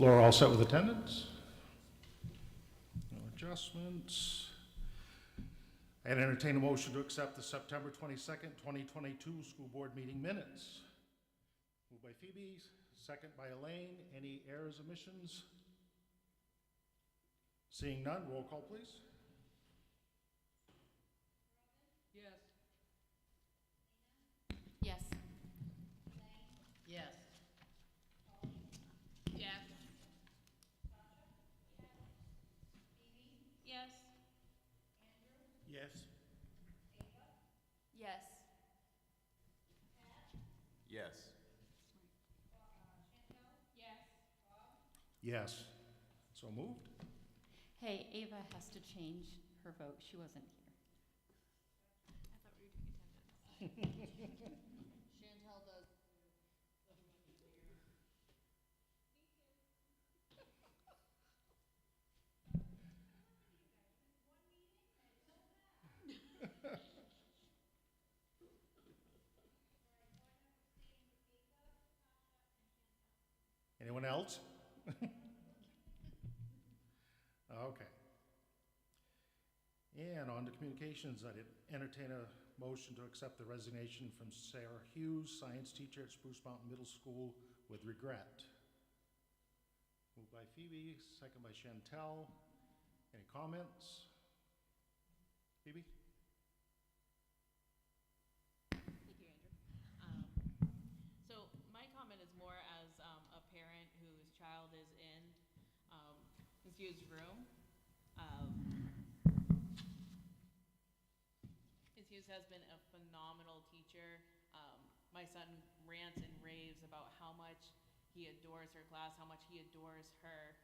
Laura, all set with attendance? No adjustments. I'd entertain a motion to accept the September 22nd, 2022 school board meeting minutes. Moved by Phoebe, second by Elaine. Any errors, omissions? Seeing none, roll call, please. Yes. Yes. Yes. Yes. Yes. Yes. Yes. Yes. Yes. Yes. So moved. Hey, Ava has to change her vote. She wasn't here. I thought we were doing attendance. Chantel does. Anyone else? Okay. And on to communications, I'd entertain a motion to accept the resignation from Sarah Hughes, science teacher at Spruce Mountain Middle School, with regret. Moved by Phoebe, second by Chantel. Any comments? Phoebe? Thank you, Andrew. So my comment is more as a parent whose child is in Ms. Hughes' room. Ms. Hughes has been a phenomenal teacher. My son rants and raves about how much he adores her class, how much he adores her,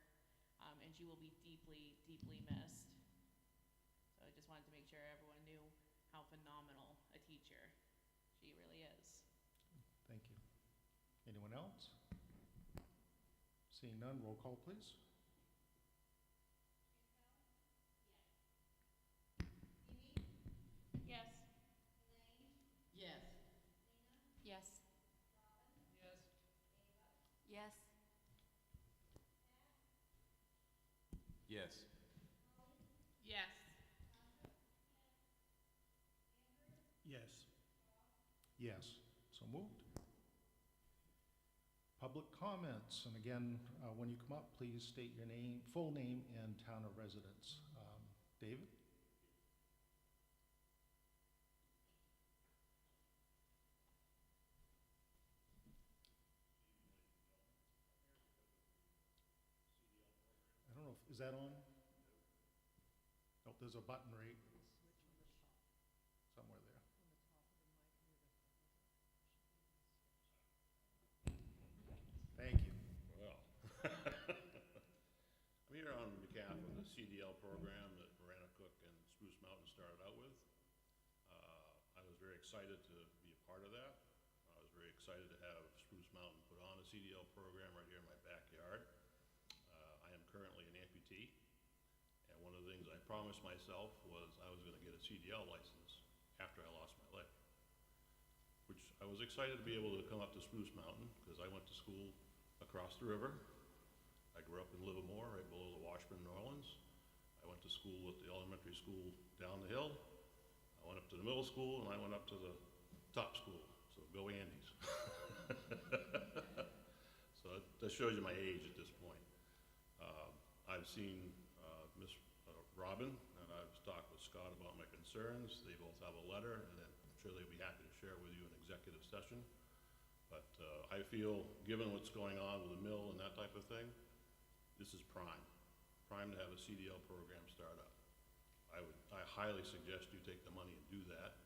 and she will be deeply, deeply missed. So I just wanted to make sure everyone knew how phenomenal a teacher she really is. Thank you. Anyone else? Seeing none, roll call, please. Yes. Yes. Yes. Yes. Yes. Yes. Yes. Yes. Yes. So moved. Public comments, and again, when you come up, please state your name, full name, and town of residence. David? I don't know, is that on? Nope, there's a button right somewhere there. Thank you. Well, I'm here on behalf of the CDL program that Marana Cook and Spruce Mountain started out with. I was very excited to be a part of that. I was very excited to have Spruce Mountain put on a CDL program right here in my backyard. I am currently an amputee, and one of the things I promised myself was I was going to get a CDL license after I lost my leg, which I was excited to be able to come up to Spruce Mountain because I went to school across the river. I grew up in Livermore, right below the Washburn, New Orleans. I went to school at the elementary school down the hill. I went up to the middle school, and I went up to the top school. So go Andes. So that shows you my age at this point. I've seen Miss Robin, and I've talked with Scott about my concerns. They both have a letter, and I'm sure they'd be happy to share with you in executive session. But I feel, given what's going on with the mill and that type of thing, this is prime to have a CDL program start up. I highly suggest you take the money and do that.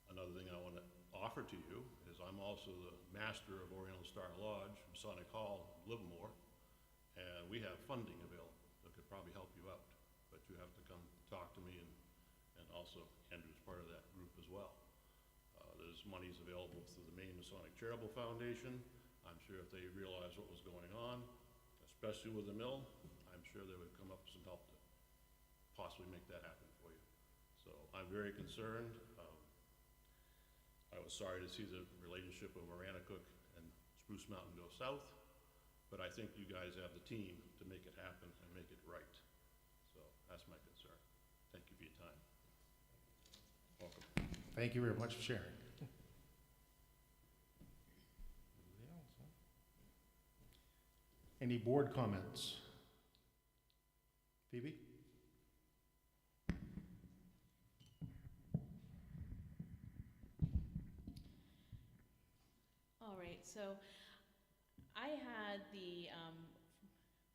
Another thing I want to offer to you is I'm also the master of Oriental Star Lodge, Masonic Hall, Livermore, and we have funding available that could probably help you out. But you have to come talk to me, and also Andrew's part of that group as well. There's monies available through the Maine Masonic Charitable Foundation. I'm sure if they realized what was going on, especially with the mill, I'm sure they would come up with some help to possibly make that happen for you. So I'm very concerned. I was sorry to see the relationship of Marana Cook and Spruce Mountain go south. but I think you guys have the team to make it happen and make it right. So that's my concern. Thank you for your time. Welcome. Thank you very much for sharing. Any board comments? Phoebe? All right, so I had the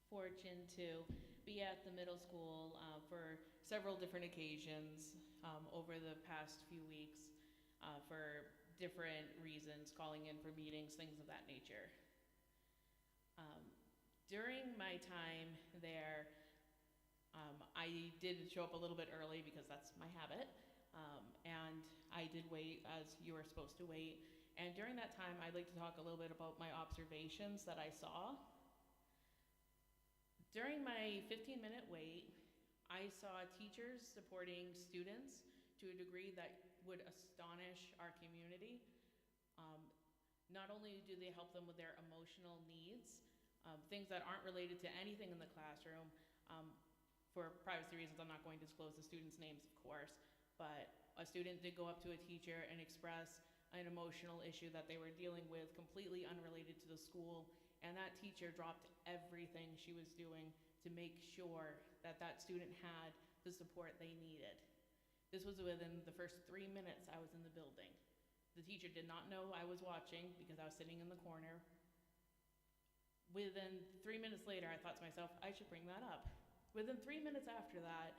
fortune to be at the middle school for several different occasions over the past few weeks for different reasons, calling in for meetings, things of that nature. During my time there, I did show up a little bit early because that's my habit, and I did wait as you were supposed to wait. And during that time, I'd like to talk a little bit about my observations that I saw. During my 15-minute wait, I saw teachers supporting students to a degree that would astonish our community. Not only do they help them with their emotional needs, things that aren't related to anything in the classroom. For privacy reasons, I'm not going to disclose the students' names, of course, but a student did go up to a teacher and express an emotional issue that they were dealing with, completely unrelated to the school, and that teacher dropped everything she was doing to make sure that that student had the support they needed. This was within the first 3 minutes I was in the building. The teacher did not know I was watching because I was sitting in the corner. Within 3 minutes later, I thought to myself, I should bring that up. Within 3 minutes after that,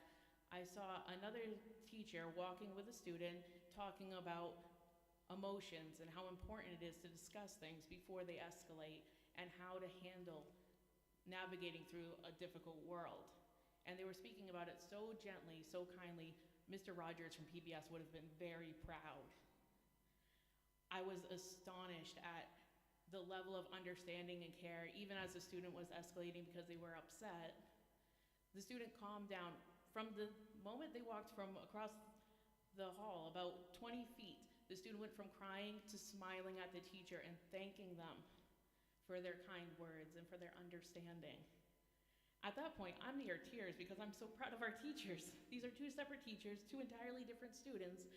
I saw another teacher walking with a student talking about emotions and how important it is to discuss things before they escalate and how to handle navigating through a difficult world. And they were speaking about it so gently, so kindly. Mr. Rogers from PBS would have been very proud. I was astonished at the level of understanding and care, even as the student was escalating because they were upset. The student calmed down. From the moment they walked from across the hall, about 20 feet, the student went from crying to smiling at the teacher and thanking them for their kind words and for their understanding. At that point, I'm near tears because I'm so proud of our teachers. These are two separate teachers, two entirely different students.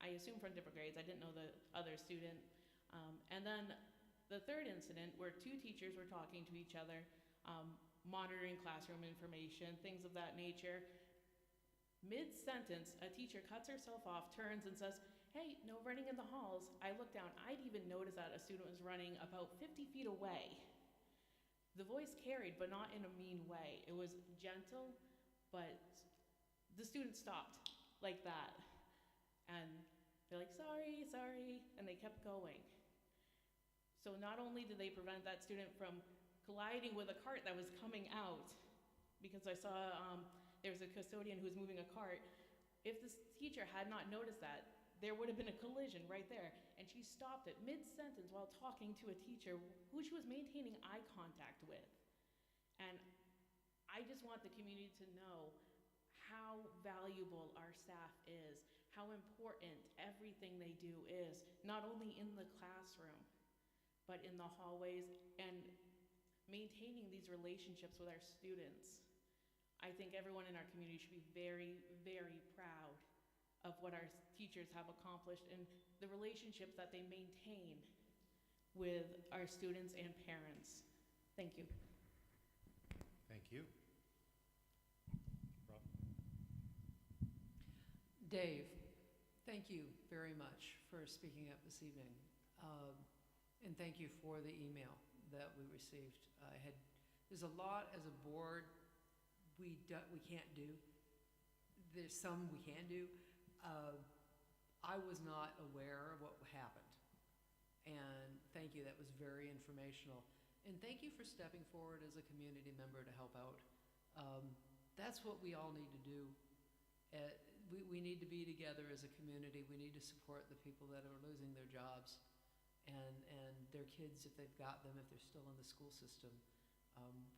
I assume from different grades. I didn't know the other student. And then the third incident where two teachers were talking to each other, monitoring classroom information, things of that nature. Mid-sentence, a teacher cuts herself off, turns and says, "Hey, no running in the halls." I looked down. I'd even noticed that a student was running about 50 feet away. The voice carried, but not in a mean way. It was gentle, but the student stopped like that. And they're like, sorry, sorry, and they kept going. So not only did they prevent that student from colliding with a cart that was coming out, because I saw there was a custodian who was moving a cart. If this teacher had not noticed that, there would have been a collision right there. And she stopped it mid-sentence while talking to a teacher who she was maintaining eye contact with. And I just want the community to know how valuable our staff is, how important everything they do is, not only in the classroom, but in the hallways, and maintaining these relationships with our students. I think everyone in our community should be very, very proud of what our teachers have accomplished and the relationships that they maintain with our students and parents. Thank you. Thank you. Rob? Dave, thank you very much for speaking up this evening. And thank you for the email that we received. There's a lot as a board we can't do. There's some we can do. I was not aware of what happened. And thank you, that was very informational. And thank you for stepping forward as a community member to help out. That's what we all need to do. We need to be together as a community. We need to support the people that are losing their jobs and their kids if they've got them, if they're still in the school system.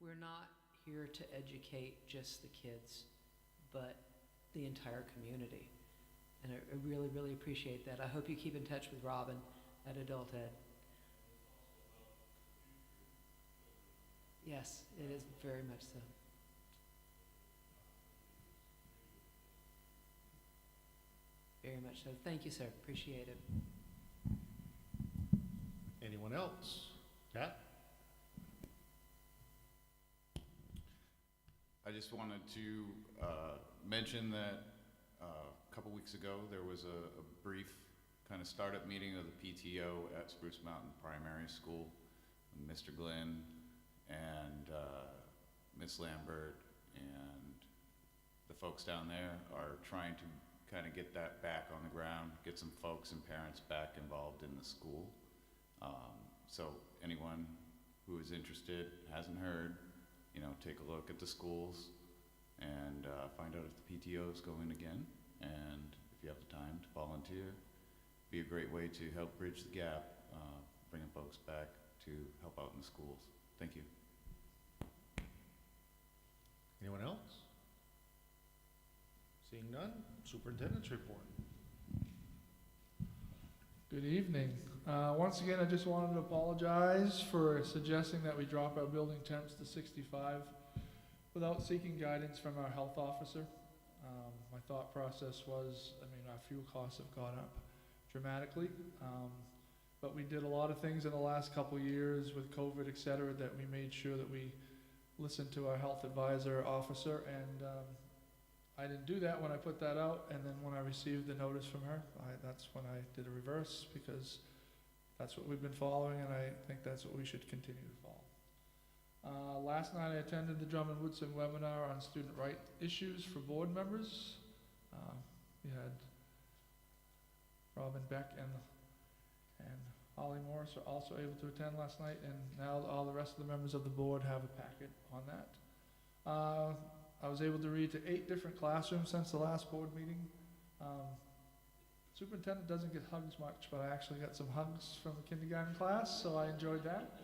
We're not here to educate just the kids, but the entire community. And I really, really appreciate that. I hope you keep in touch with Robin at Adult Ed. Yes, it is very much so. Very much so. Thank you, sir. Appreciate it. Anyone else? Pat? I just wanted to mention that a couple weeks ago there was a brief kind of startup meeting of the PTO at Spruce Mountain Primary School. Mr. Glenn and Miss Lambert and the folks down there are trying to kind of get that back on the ground, get some folks and parents back involved in the school. So anyone who is interested, hasn't heard, you know, take a look at the schools and find out if the PTO is going again. And if you have the time to volunteer, be a great way to help bridge the gap, bringing folks back to help out in the schools. Thank you. Anyone else? Seeing none, Superintendents Report. Good evening. Once again, I just wanted to apologize for suggesting that we drop our building temps to 65 without seeking guidance from our health officer. My thought process was, I mean, our fuel costs have gone up dramatically, but we did a lot of things in the last couple years with COVID, et cetera, that we made sure that we listened to our health advisor officer, and I didn't do that when I put that out, and then when I received the notice from her, that's when I did a reverse, because that's what we've been following, and I think that's what we should continue to follow. Last night I attended the Drummond Woodson webinar on student right issues for board members. We had Robin Beck and Holly Morris are also able to attend last night, and now all the rest of the members of the board have a packet on that. I was able to read to 8 different classrooms since the last board meeting. Superintendent doesn't get hugs much, but I actually got some hugs from the kindergarten class, so I enjoyed that.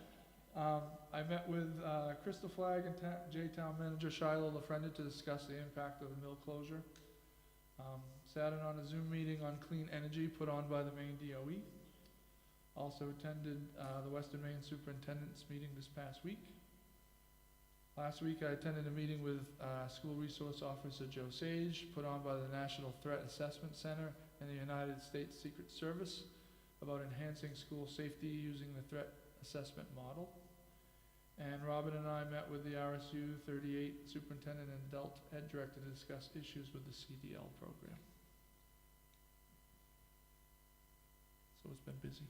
I met with Crystal Flagg and J-Town Manager Shiloh LaFrenda to discuss the impact of the mill closure. Sat in on a Zoom meeting on clean energy put on by the Maine DOE. Also attended the Western Maine Superintendent's meeting this past week. Last week I attended a meeting with School Resource Officer Joe Sage, put on by the National Threat Assessment Center and the United States Secret Service, about enhancing school safety using the threat assessment model. And Robin and I met with the RSU73 Superintendent and Adult Ed Director to discuss issues with the CDL program. So it's been busy.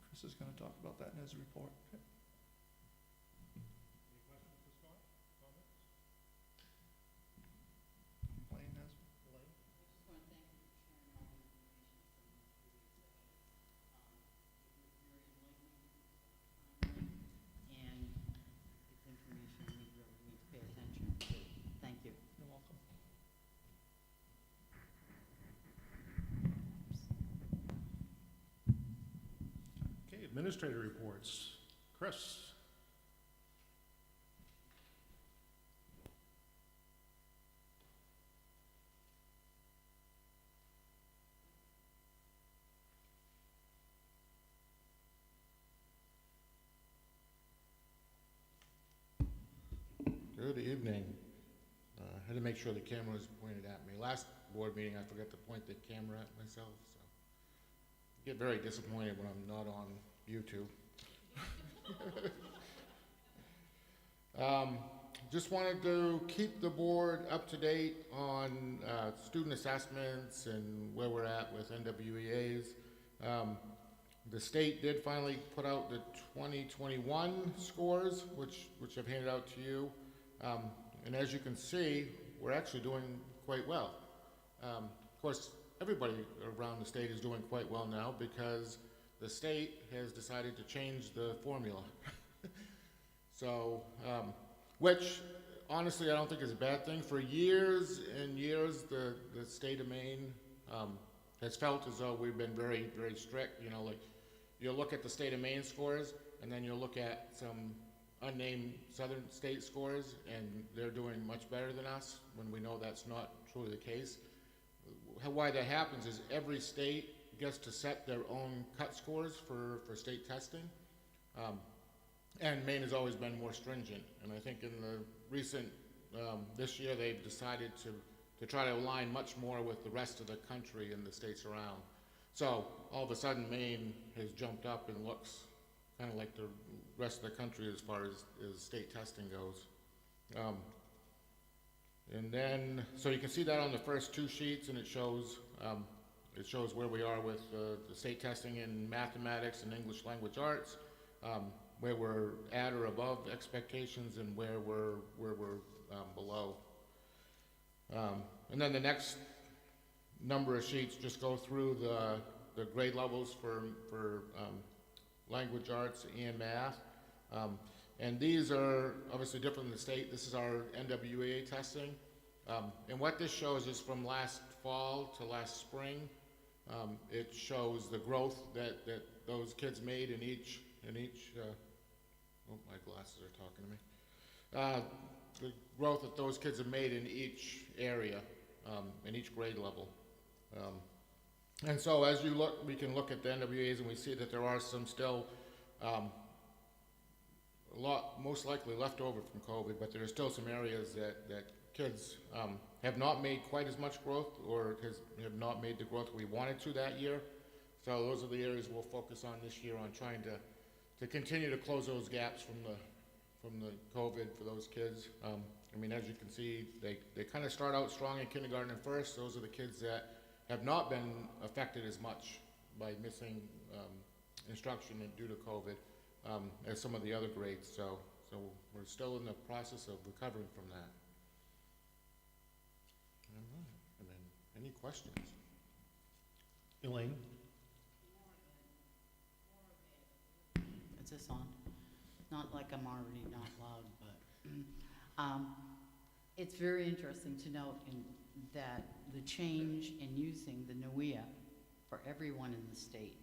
Chris is going to talk about that in his report. Okay. Any questions for Scott? Comments? Elaine has. I just want to thank you for sharing all the information from the previous session. It was very enlightening, timely, and it's information we really need to pay attention to. Thank you. You're welcome. Okay, administrator reports. Chris? Good evening. I had to make sure the camera was pointed at me. Last board meeting, I forgot to point the camera at myself, so I get very disappointed when I'm not on YouTube. Just wanted to keep the board up to date on student assessments and where we're at with NWEAs. The state did finally put out the 2021 scores, which I've handed out to you. And as you can see, we're actually doing quite well. Of course, everybody around the state is doing quite well now because the state has decided to change the formula. So, which honestly I don't think is a bad thing. For years and years, the state of Maine has felt as though we've been very, very strict. You know, like you look at the state of Maine scores, and then you look at some unnamed southern state scores, and they're doing much better than us when we know that's not truly the case. Why that happens is every state gets to set their own cut scores for state testing. And Maine has always been more stringent, and I think in the recent, this year, they've decided to try to align much more with the rest of the country and the states around. So, all of a sudden, Maine has jumped up and looks kind of like the rest of the country as far as state testing goes. And then, so you can see that on the first two sheets, and it shows where we are with the state testing in mathematics and English language arts, where we're at or above expectations, and where we're below. And then the next number of sheets just go through the grade levels for language arts and math. And these are obviously different than the state. This is our NWEA testing. And what this shows is from last fall to last spring. It shows the growth that those kids made in each oh, my glasses are talking to me. The growth that those kids have made in each area, in each grade level. And so as you look, we can look at the NWAs and we see that there are some still, a lot, most likely left over from COVID, but there are still some areas that kids have not made quite as much growth, or have not made the growth we wanted to that year. So those are the areas we'll focus on this year, on trying to continue to close those gaps from the COVID for those kids. I mean, as you can see, they kind of start out strong in kindergarten and first. Those are the kids that have not been affected as much by missing instruction due to COVID as some of the other grades. So we're still in the process of recovering from that. All right. And then any questions? Elaine? Is this on? Not like I'm already not loud, but it's very interesting to note that the change in using the NWEA for everyone in the state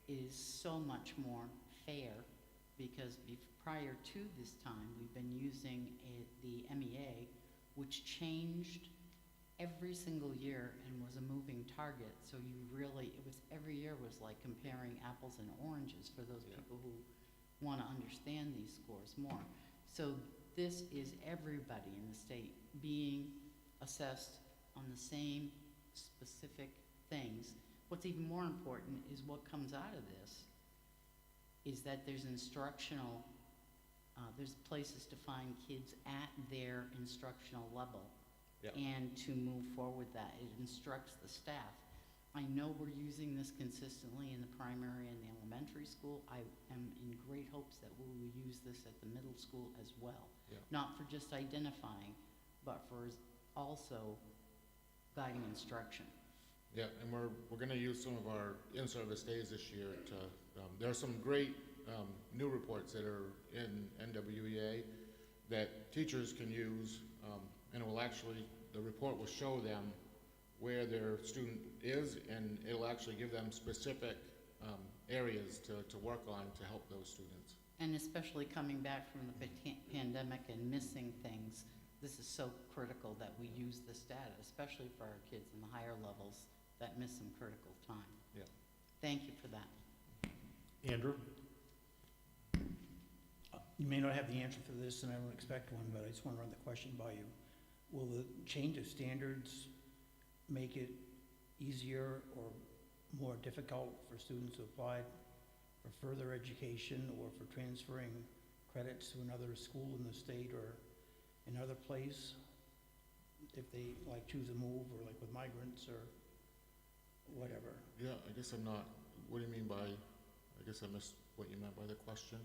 is so much more fair, because prior to this time, we've been using the MEA, which changed every single year and was a moving target. So you really, every year was like comparing apples and oranges for those people who want to understand these scores more. So this is everybody in the state being assessed on the same specific things. What's even more important is what comes out of this is that there's instructional, there's places to find kids at their instructional level and to move forward that. It instructs the staff. I know we're using this consistently in the primary and the elementary school. I am in great hopes that we will use this at the middle school as well. Not for just identifying, but for also guiding instruction. Yeah, and we're going to use some of our in-service days this year to, there are some great new reports that are in NWEA that teachers can use, and it will actually, the report will show them where their student is, and it'll actually give them specific areas to work on to help those students. And especially coming back from the pandemic and missing things, this is so critical that we use this data, especially for our kids in the higher levels that miss some critical time. Yeah. Thank you for that. Andrew? You may not have the answer for this, and I don't expect one, but I just want to run the question by you. Will the change of standards make it easier or more difficult for students to apply for further education or for transferring credits to another school in the state or another place if they like choose a move, or like with migrants or whatever? Yeah, I guess I'm not, what do you mean by, I guess I missed what you meant by the question.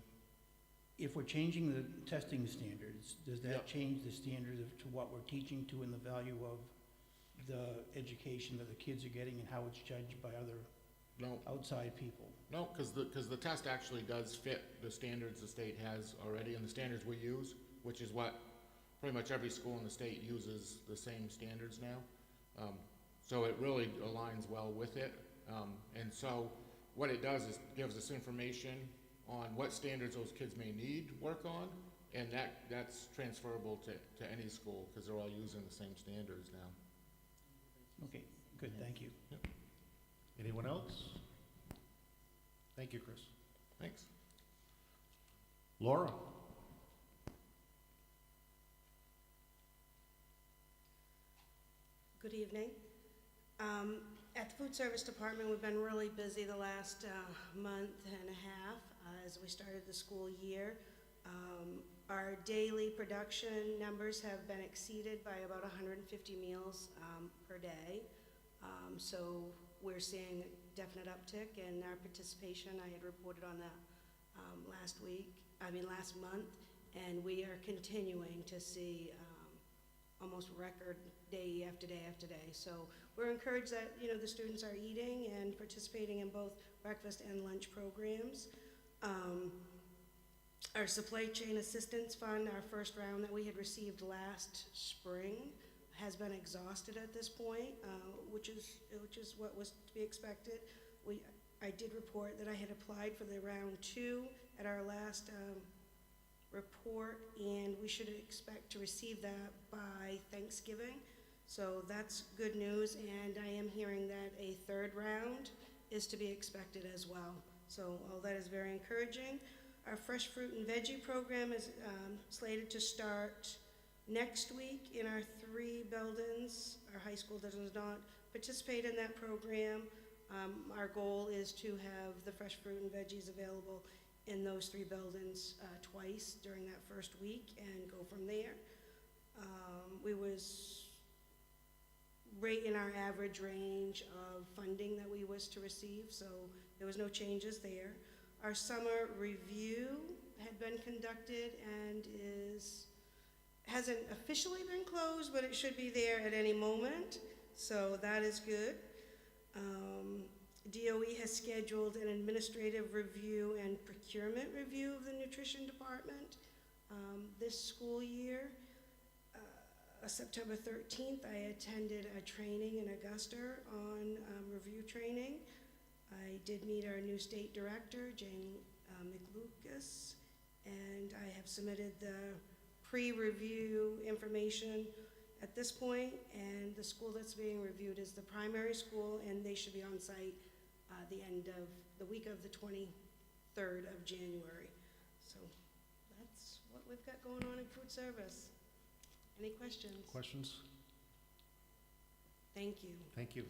If we're changing the testing standards, does that change the standards to what we're teaching to and the value of the education that the kids are getting and how it's judged by other outside people? No, because the test actually does fit the standards the state has already, and the standards we use, which is what pretty much every school in the state uses the same standards now. So it really aligns well with it. And so what it does is gives us information on what standards those kids may need work on, and that's transferable to any school because they're all using the same standards now. Okay, good, thank you. Yep. Anyone else? Thank you, Chris. Thanks. Laura? Good evening. At the food service department, we've been really busy the last month and a half as we started the school year. Our daily production numbers have been exceeded by about 150 meals per day. So we're seeing a definite uptick in our participation. I had reported on that last month, and we are continuing to see almost record day after day after day. So we're encouraged that, the students are eating and participating in both breakfast and lunch programs. Our supply chain assistance fund, our first round that we had received last spring, has been exhausted at this point, which is what was to be expected. I did report that I had applied for the round 2 at our last report, and we should expect to receive that by Thanksgiving. So that's good news, and I am hearing that a third round is to be expected as well. So all that is very encouraging. Our fresh fruit and veggie program is slated to start next week in our 3 buildings. Our high school does not participate in that program. Our goal is to have the fresh fruit and veggies available in those 3 buildings twice during that first week and go from there. We was right in our average range of funding that we was to receive, so there was no changes there. Our summer review had been conducted and hasn't officially been closed, but it should be there at any moment, so that is good. DOE has scheduled an administrative review and procurement review of the nutrition department this school year. September 13th, I attended a training in Augusta on review training. I did meet our new state director, Jane McLucas, and I have submitted the pre-review information at this point, and the school that's being reviewed is the primary school, and they should be on site the end of the week of the 23rd of January. So that's what we've got going on in food service. Any questions? Questions? Thank you. Thank you.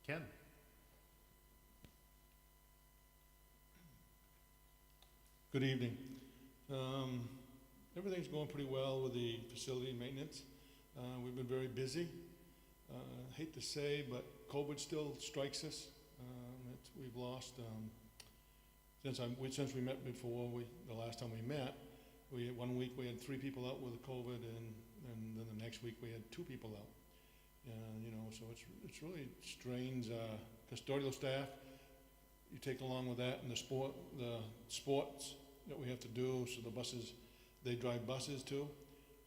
Ken? Good evening. Everything's going pretty well with the facility maintenance. We've been very busy. Hate to say, but COVID still strikes us. We've lost, since we met before, the last time we met, one week we had 3 people out with COVID, and then the next week we had 2 people out. So it's really strains custodial staff. You take along with that and the sports that we have to do. So the buses, they drive buses too,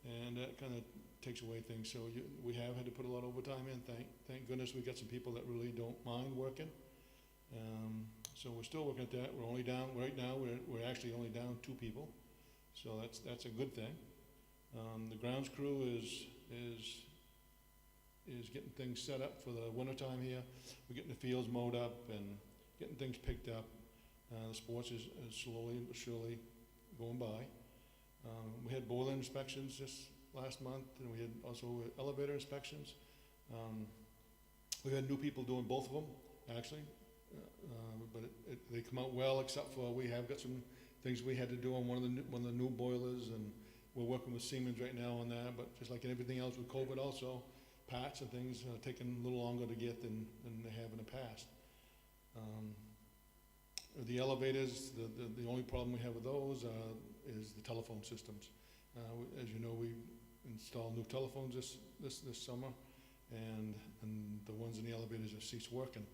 and that kind of takes away things. So we have had to put a lot of overtime in. Thank goodness we got some people that really don't mind working. So we're still working at that. We're only down right now. We're actually only down 2 people. So that's a good thing. The grounds crew is getting things set up for the wintertime here. We're getting the fields mowed up and getting things picked up. The sports is slowly but surely going by. We had boiler inspections this last month, and we had also elevator inspections. We had new people doing both of them, actually, but they come out well, except for we have got some things we had to do on one of the new boilers, and we're working with Siemens right now on that. But just like everything else with COVID, also parts and things taking a little longer to get than they have in the past. The elevators, the only problem we have with those is the telephone systems. As you know, we installed new telephones this summer, and the ones in the elevators have ceased working.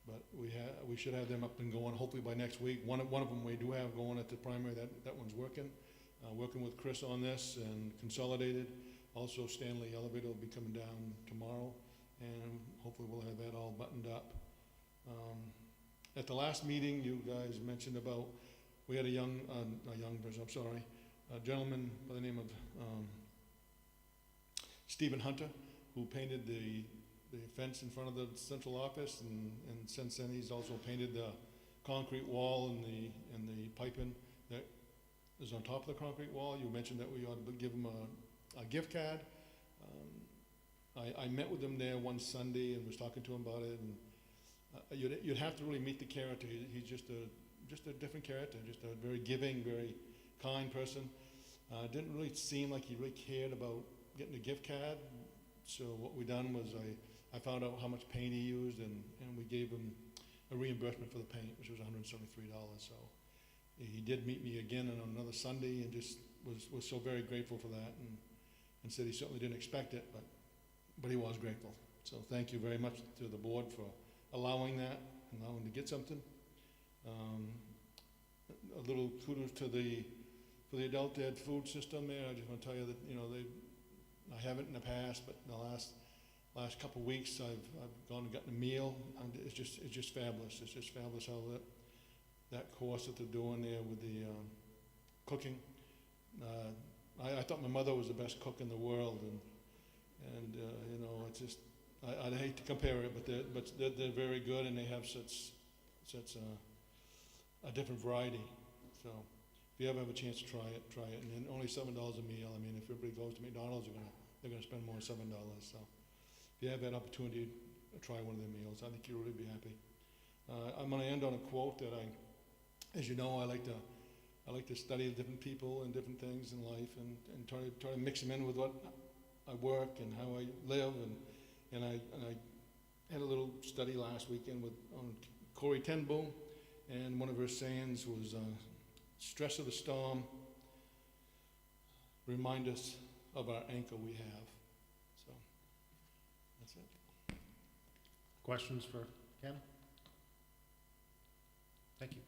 But we should have them up and going hopefully by next week. One of them we do have going at the primary. That one's working. Working with Chris on this and Consolidated. Also, Stanley Elevator will be coming down tomorrow, and hopefully we'll have that all buttoned up. At the last meeting, you guys mentioned about, we had a gentleman by the name of Stephen Hunter, who painted the fence in front of the central office, and since then he's also painted concrete wall and the piping that is on top of the concrete wall. You mentioned that we ought to give them a gift card. I met with him there one Sunday and was talking to him about it, and you'd have to really meet the character. He's just a different character, just a very giving, very kind person. Didn't really seem like he really cared about getting a gift card. So what we done was I found out how much paint he used, and we gave him a reimbursement for the paint, which was $173. So he did meet me again on another Sunday and just was so very grateful for that, and said he certainly didn't expect it, but he was grateful. So thank you very much to the board for allowing that, allowing to get something. A little kudos for the adult ed food system there. I just want to tell you that, you know, I haven't in the past, but in the last couple of weeks I've gone and gotten a meal, and it's just fabulous. It's just fabulous how that course that they're doing there with the cooking. I thought my mother was the best cook in the world, and you know, it's just, I'd hate to compare it, but they're very good, and they have such a different variety. So if you ever have a chance to try it, and then only $7 a meal. I mean, if everybody goes to McDonald's, they're gonna spend more than $7. So if you have that opportunity to try one of their meals, I think you'll really be happy. I'm gonna end on a quote that as you know, I like to study different people and different things in life, and try to mix them in with what I work and how I live, and I had a little study last weekend on Corrie ten Boom, and one of her sayings was, stress of the storm remind us of our anchor we have. So that's it. Questions for Ken? Thank you.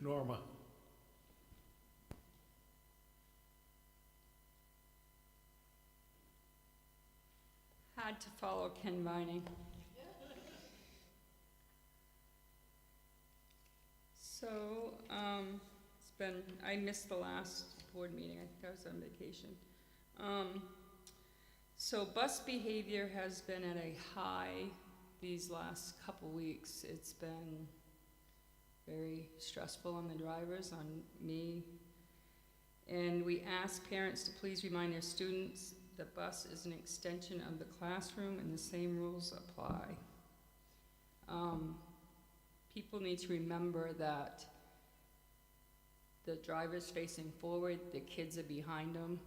Norma. Hard to follow Ken Vining. So, I missed the last board meeting. I think I was on vacation. So bus behavior has been at a high these last couple weeks. It's been very stressful on the drivers, on me. And we ask parents to please remind their students the bus is an extension of the classroom and the same rules apply. People need to remember that the driver's facing forward, the kids are behind them.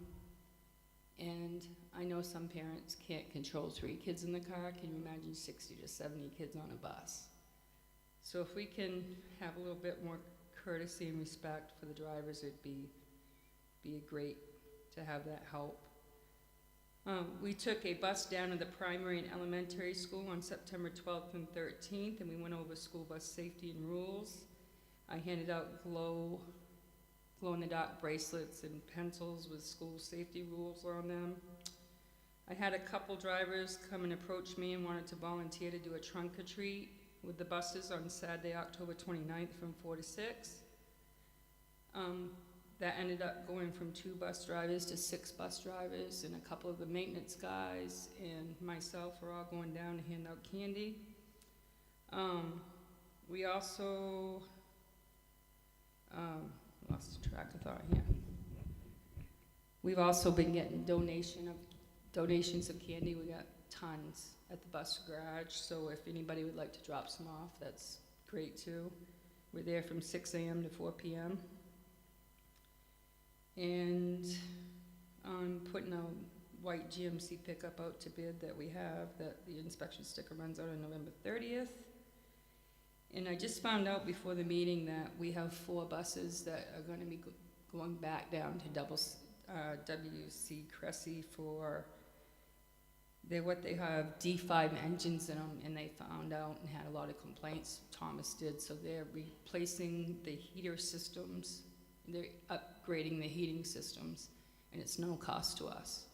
And I know some parents can't control 3 kids in the car. Can you imagine 60 to 70 kids on a bus? So if we can have a little bit more courtesy and respect for the drivers, it'd be great to have that help. We took a bus down to the primary and elementary school on September 12th and 13th, and we went over school bus safety and rules. I handed out glow-in-the-dark bracelets and pencils with school safety rules on them. I had a couple drivers come and approach me and wanted to volunteer to do a trunk or treat with the buses on Saturday, October 29th from 4 to 6. That ended up going from 2 bus drivers to 6 bus drivers, and a couple of the maintenance guys and myself are all going down to hand out candy. We also, lost track of thought here. We've also been getting donations of candy. We got tons at the bus garage, so if anybody would like to drop some off, that's great too. We're there from 6 a.m. to 4 p.m. And I'm putting a white GMC pickup out to bid that we have, that the inspection sticker runs out on November 30th. And I just found out before the meeting that we have 4 buses that are going to be going back down to WC Cressy for they have D5 engines in them, and they found out and had a lot of complaints. Thomas did, so they're replacing the heater systems. They're upgrading the heating systems, and it's no cost to us.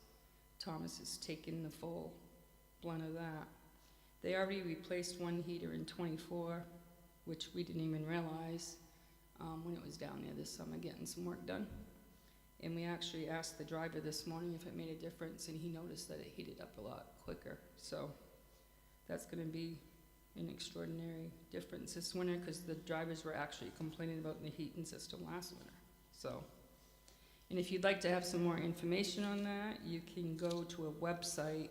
Thomas is taking the full blunt of that. They already replaced 1 heater in '24, which we didn't even realize when it was down there this summer getting some work done. And we actually asked the driver this morning if it made a difference, and he noticed that it heated up a lot quicker. So that's gonna be an extraordinary difference this winter, because the drivers were actually complaining about the heating system last winter. So, and if you'd like to have some more information on that, you can go to a website.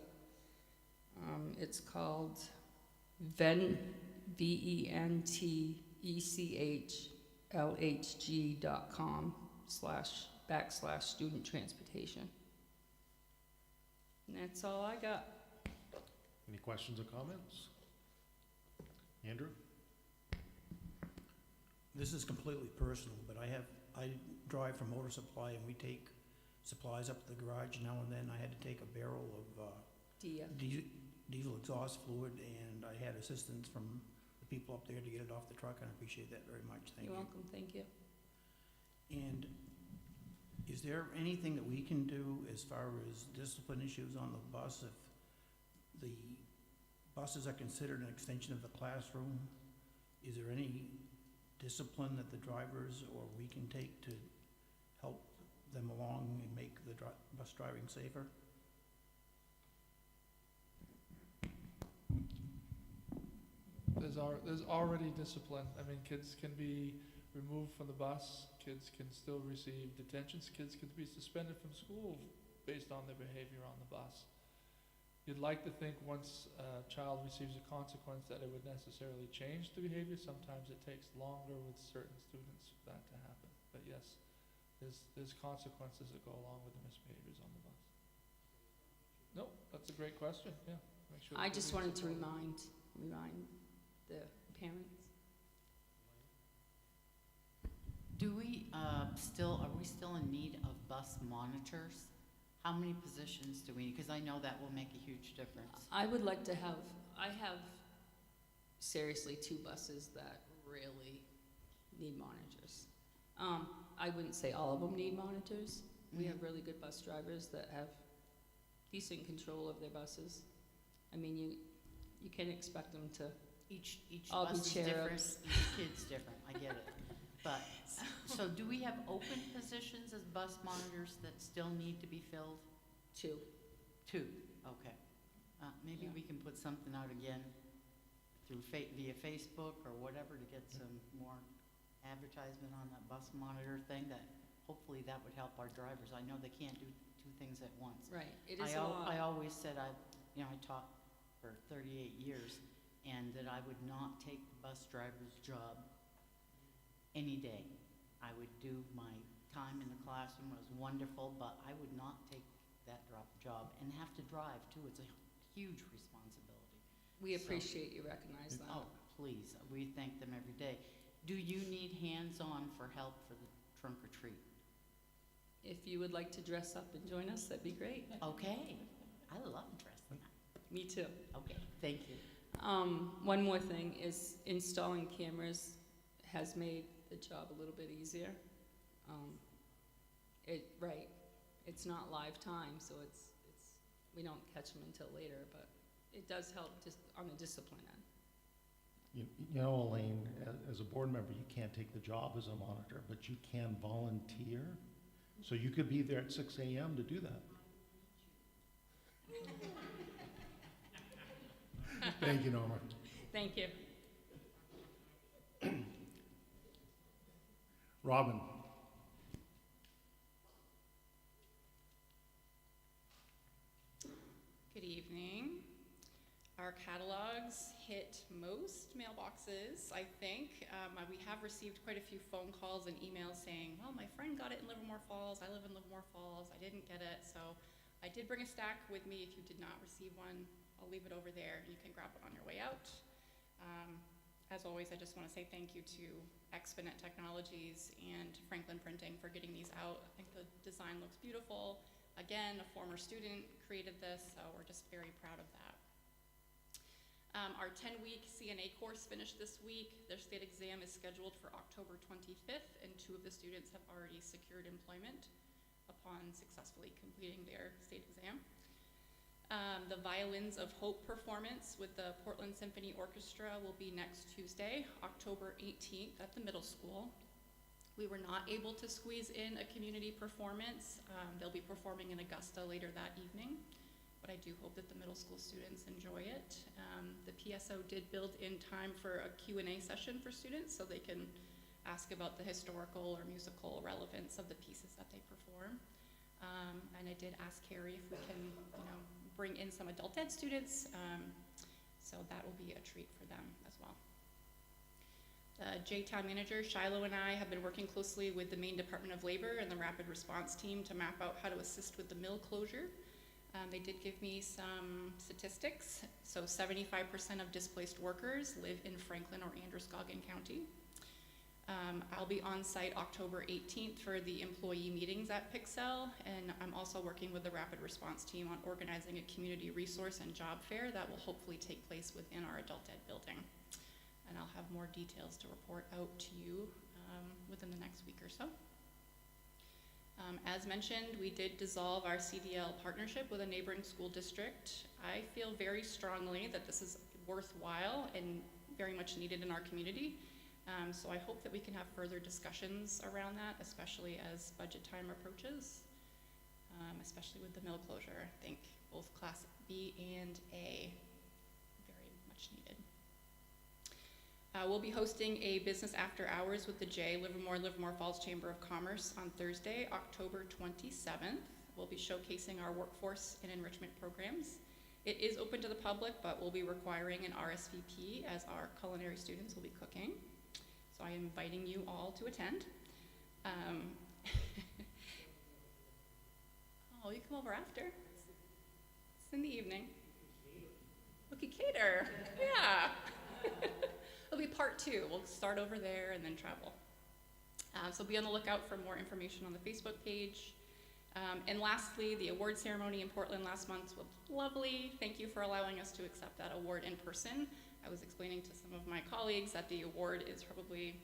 It's called VENTECHLHG.com/student transportation. And that's all I got. Any questions or comments? Andrew? This is completely personal, but I drive for Motor Supply, and we take supplies up to the garage now and then. I had to take a barrel of diesel exhaust fluid, and I had assistance from the people up there to get it off the truck, and I appreciate that very much. Thank you. You're welcome, thank you. And is there anything that we can do as far as discipline issues on the bus if the buses are considered an extension of the classroom? Is there any discipline that the drivers or we can take to help them along and make the bus driving safer? There's already discipline. I mean, kids can be removed from the bus, kids can still receive detentions, kids can be suspended from school based on their behavior on the bus. You'd like to think once a child receives a consequence that it would necessarily change the behavior. Sometimes it takes longer with certain students for that to happen. But yes, there's consequences that go along with the misbehaviors on the bus. Nope, that's a great question, yeah. Make sure I that just they're wanted to supported. remind the parents. Do we are we still in need of bus monitors? How many positions do we need? Because I know that will make a huge difference. I would like to have, I have seriously 2 buses that really need monitors. I wouldn't say all of them need monitors. We have really good bus drivers that have decent control of their buses. I mean, you can't expect them to Each all bus be is different, cherubs. each kid's different, I get it. But, so do we have open positions as bus monitors that still need to be filled? 2. 2, okay. Maybe Yeah. we can put something out again through via Facebook or whatever to get some more advertisement on that bus monitor thing, that hopefully that would help our drivers. I know they can't do 2 things at once. Right, it is a lot. I always said I taught for 38 years, and that I would not take the bus driver's job any day. I would do my time in the classroom, it was wonderful, but I would not take that job and have to drive too. It's a huge responsibility. We So- appreciate you recognize that. Oh, please, we thank them every day. Do you need hands-on for help for the trunk or treat? If you would like to dress up and join us, that'd be great. Okay, I love dressing up. Me too. Okay, thank you. One more thing is installing cameras has made the job a little bit easier. It's not live time, so we don't catch them until later, but it does help just on the discipline end. You know, Elaine, as a board member, you can't take the job as a monitor, but you can volunteer. So you could be there at 6 a.m. to do that. Thank you, Norma. Thank you. Robin? Good evening. Our catalogs hit most mailboxes, I think. We have received quite a few phone calls and emails saying, well, my friend got it in Livermore Falls. I live in Livermore Falls. I didn't get it. So I did bring a stack with me. If you did not receive one, I'll leave it over there. You can grab it on your way out. As always, I just want to say thank you to Exponent Technologies and Franklin Printing for getting these out. I think the design looks beautiful. Again, a former student created this, so we're just very proud of that. Our 10-week Cna course finished this week. Their state exam is scheduled for October 25th, and 2 of the students have already secured employment upon successfully completing their state exam. The Violins of Hope performance with the Portland Symphony Orchestra will be next Tuesday, October 18th at the middle school. We were not able to squeeze in a community performance. They'll be performing in Augusta later that evening, but I do hope that the middle school students enjoy it. The PSO did build in time for a Q&A session for students so they can ask about the historical or musical relevance of the pieces that they perform. And I did ask Carrie if we can, bring in some adult ed students, so that will be a treat for them as well. The J-Town manager, Shiloh, and I have been working closely with the Maine Department of Labor and the Rapid Response Team to map out how to assist with the mill closure. They did give me some statistics. So 75% of displaced workers live in Franklin or Androscoggin County. I'll be on site October 18th for the employee meetings at Pixel, and I'm also working with the Rapid Response Team on organizing a community resource and job fair that will hopefully take place within our adult ed building. And I'll have more details to report out to you within the next week or so. As mentioned, we did dissolve our CDL partnership with a neighboring school district. I feel very strongly that this is worthwhile and very much needed in our community. So I hope that we can have further discussions around that, especially as budget time approaches, especially with the mill closure. I think both Class B and A very much needed. We'll be hosting a business after hours with the J, Livermore Falls Chamber of Commerce on Thursday, October 27th. We'll be showcasing our workforce and enrichment programs. It is open to the public, but we'll be requiring an RSVP as our culinary students will be cooking. So I am inviting you all to attend. Oh, you come over after? It's in the evening. We could cater. Yeah. It'll be part 2. We'll start over there and then travel. So be on the lookout for more information on the Facebook page. And lastly, the award ceremony in Portland last month was lovely. Thank you for allowing us to accept that award in person. I was explaining to some of my colleagues that the award is probably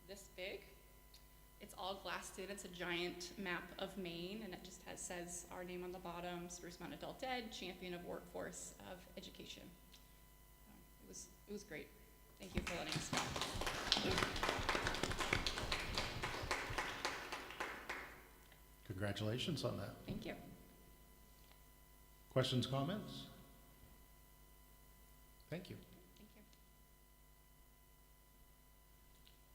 this big. It's all glassed in. It's a giant map of Maine, and it just says our name on the bottom, Spruce Mountain Adult Ed, Champion of Workforce of Education. It was great. Thank you for letting us know. Congratulations on that. Thank you. Questions, comments? Thank you.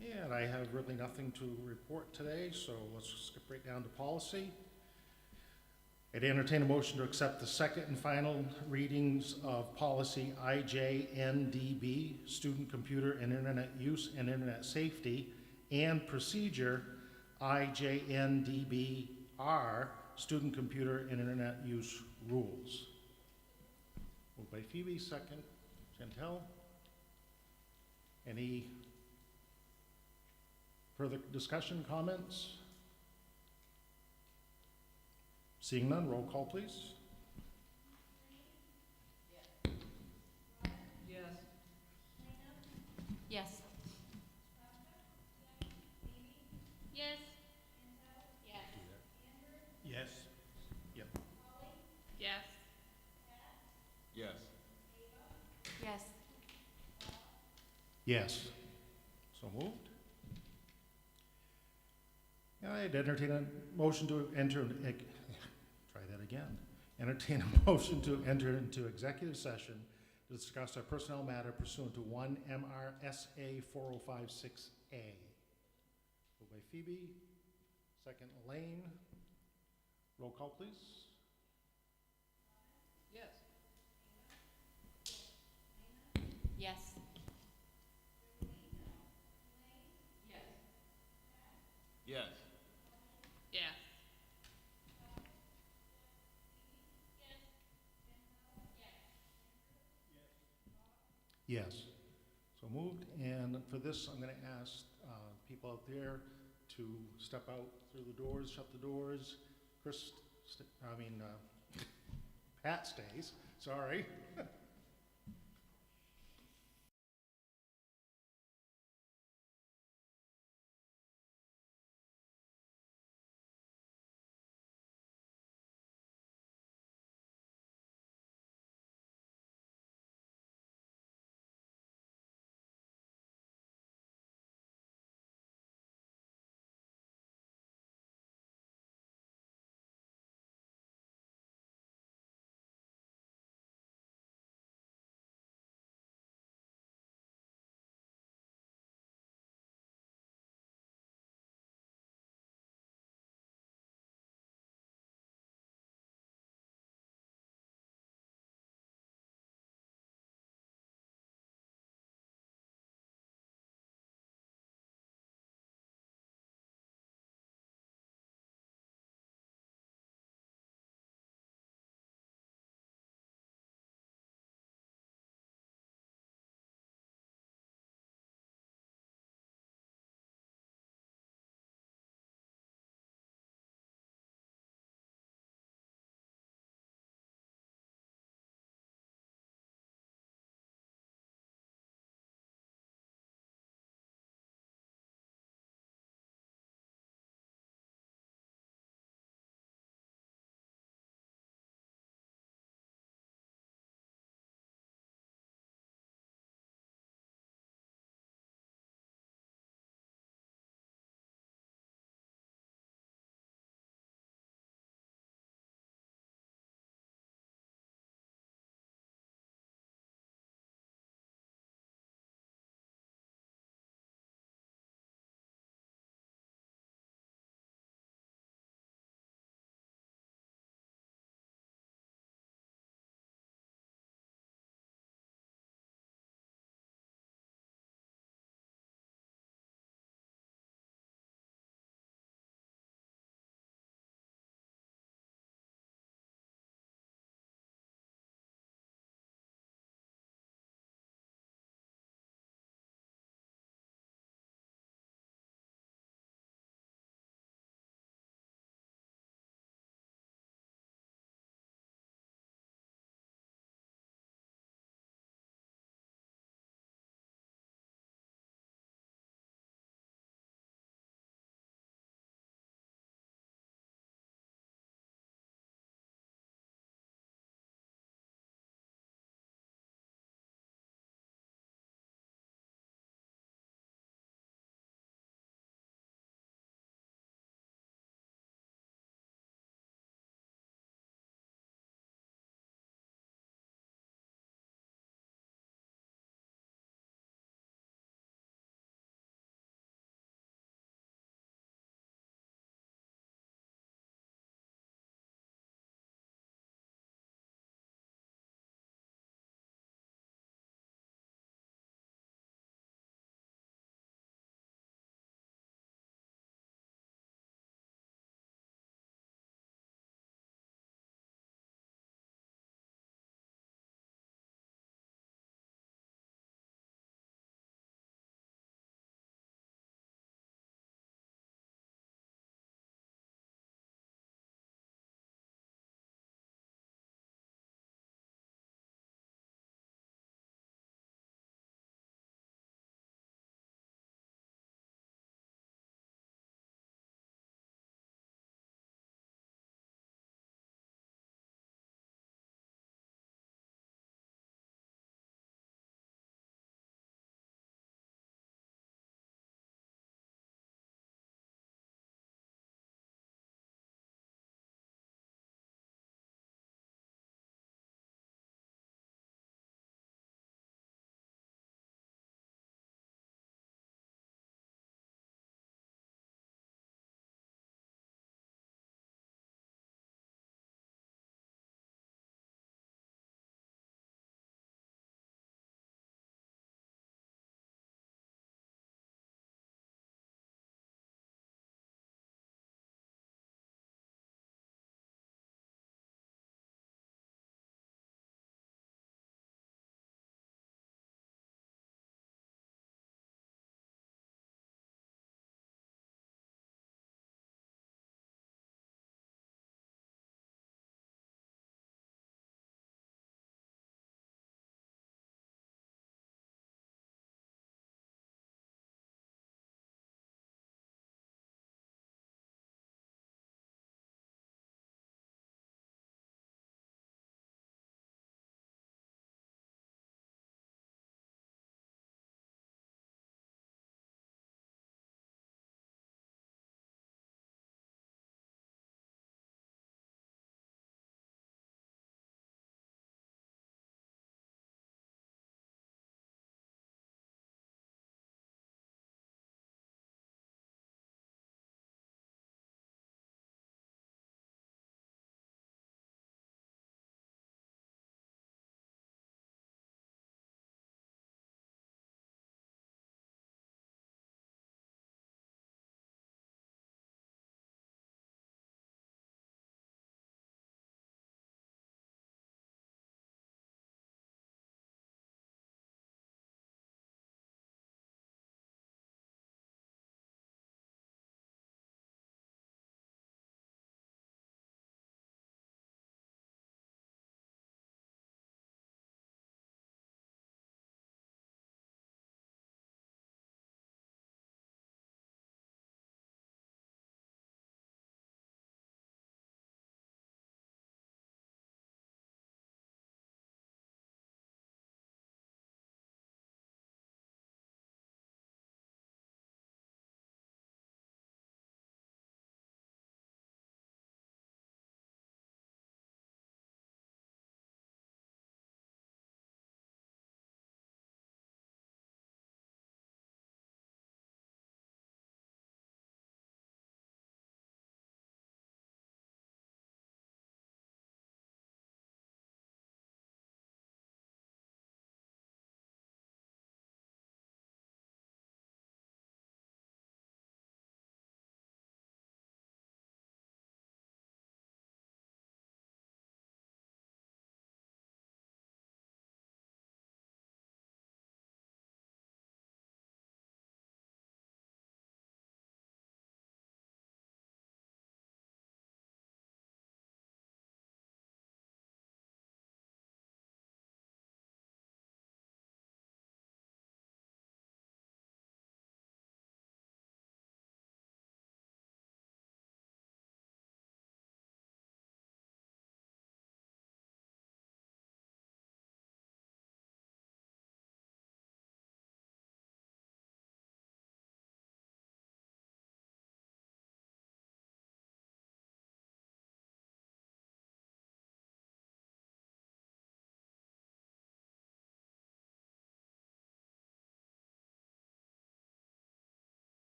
Thank you. And I have really nothing to report today, so let's skip right down to policy. I'd entertain a motion to accept the second and final readings of policy IJNDB, Student Computer and Internet Use and Internet Safety, and procedure IJNDBR, Student Computer and Internet Use Rules. Moved by Phoebe, second, Chantel. Any further discussion, comments? Seeing none, roll call, please. Yes. Yes. Yes. Yes. Yes. Yep. Yes. Yes. Yes. Yes. So moved. I'd entertain a motion to enter, try that again. Entertain a motion to enter into executive session to discuss a personnel matter pursuant to 1 MRSA 4056A. Moved by Phoebe, second Elaine. Roll call, please. Yes. Yes. Yes. Yes. Yes. So moved. And for this, I'm going to ask people out there to step out through the doors, shut the doors. Pat stays. Sorry.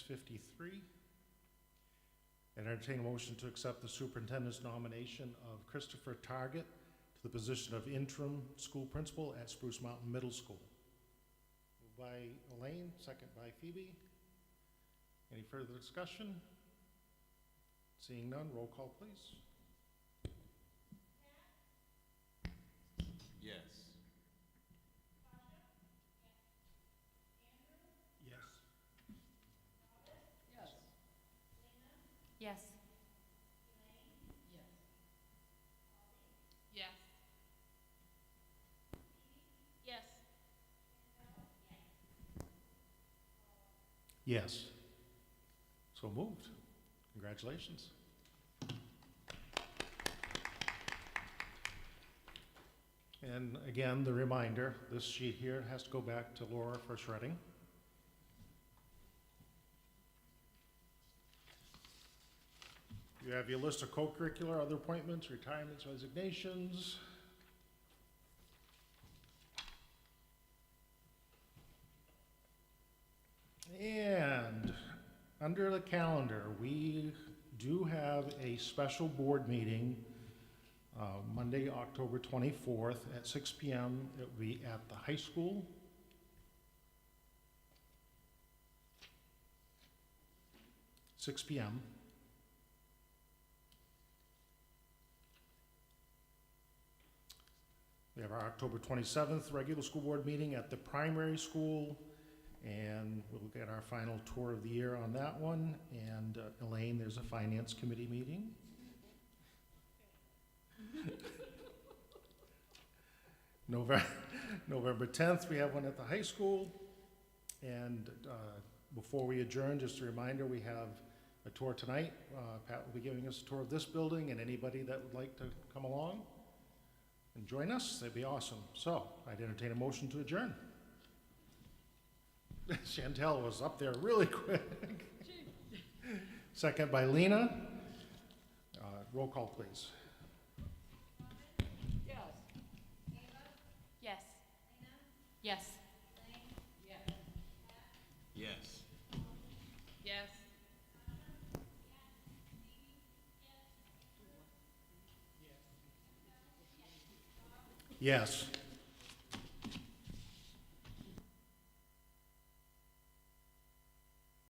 6:53. Entertain a motion to accept the superintendent's nomination of Christopher Target to the position of interim school principal at Spruce Mountain Middle School. Moved by Elaine, second by Phoebe. Any further discussion? Seeing none, roll call, please. Yes. Yes. Yes. Yes. Yes. Yes. Yes. So moved. Congratulations. And again, the reminder, this sheet here has to go back to Laura for shredding. You have your list of co-curricular, other appointments, retirements, resignations. And under the calendar, we do have a special board meeting Monday, October 24th at 6 p.m. It will be at the high school. (6 p.m.) We have our October 27th regular school board meeting at the primary school, and we'll get our final tour of the year on that one. And Elaine, there's a finance committee meeting. November 10th, we have one at the high school. And before we adjourn, just a reminder, we have a tour tonight. Pat will be giving us a tour of this building, and anybody that would like to come along and join us, that'd be awesome. So I'd entertain a motion to adjourn. Chantel was up there really quick. Second by Lena. Roll call, please. Yes. Yes. Yes. Yes. Yes. Yes.